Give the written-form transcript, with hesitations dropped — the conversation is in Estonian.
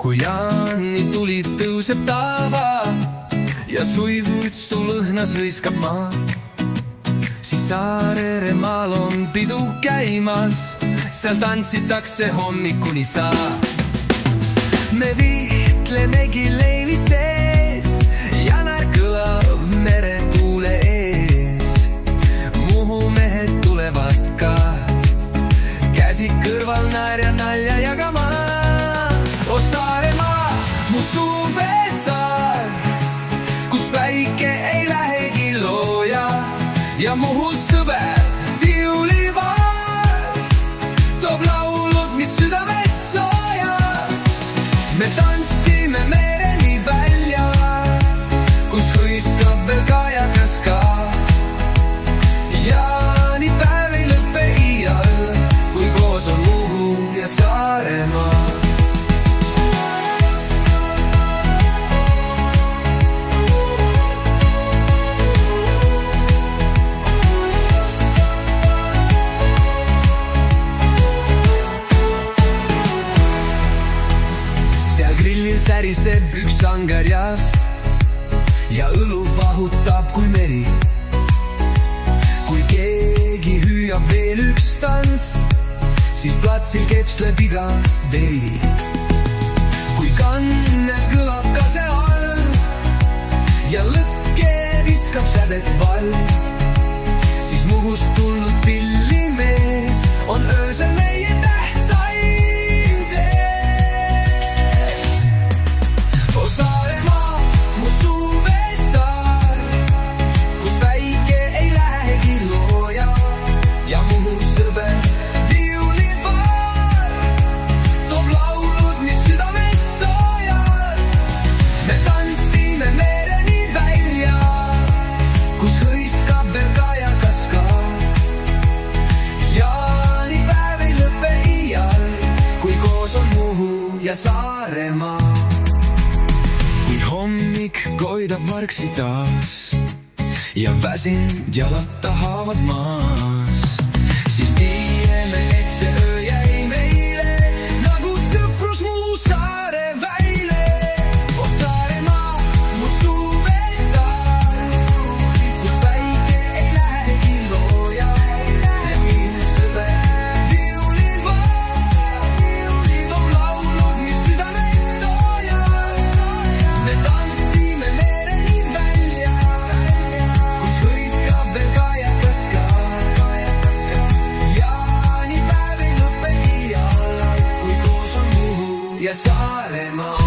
kui Jaani tulid tõuseb taeva ja suiv mütstu lõhnas hõiskab maa, siis Saaremaal on pidu käimas, seal tantsitakse hommikuni saa. Me vihtlemegi leili sees ja naer kõlab meretuule ees. Muhu mehed tulevad ka, käsi kõrval naer ja nalja jagama. O Saaremaa, mu suvesaar, kus päike ei lähegi looja ja Muhu sõber viulivaar toob laulud, mis südames sooja. Me tantsime mereni välja, kus hõiskab veel kajakas ka. Jaanipäev ei lõppe iial, kui koos on Muhu ja Saaremaa. Grillil säriseb üks angerjas ja õlu vahutab kui meri. Kui keegi hüüab veel üks tants, siis platsil kepsleb iga veri. Kui kanne kõlab kase all ja lõkke viskab sädet vall, siis Muhust tulnud pillimees on öösel meie tähtsaim tees. O Saaremaa, mu suvesaar, kus päike ei lähegi looja ja Muhu sõber viulivaar toob laulud, mis südames soojad. Me tantsime mereni välja, kus hõiskab veel kajakas ka. Jaanipäev ei lõppe iial, kui koos on Muhu ja Saaremaa. Kui hommik koidab vargsi taas ja väsinud jalad tahavad maas, siis tiieme, et see öö jäi meile nagu sõprus Muhu saare väile. O Saaremaa, mu suvesaar, kus päike ei lähegi looja ja Muhu sõber viulivaar toob laulud, mis südames soojad. Me tantsime mereni välja, kus hõiskab veel kajakas ka. Jaanipäev ei lõppe iial, kui koos on Muhu ja Saaremaa.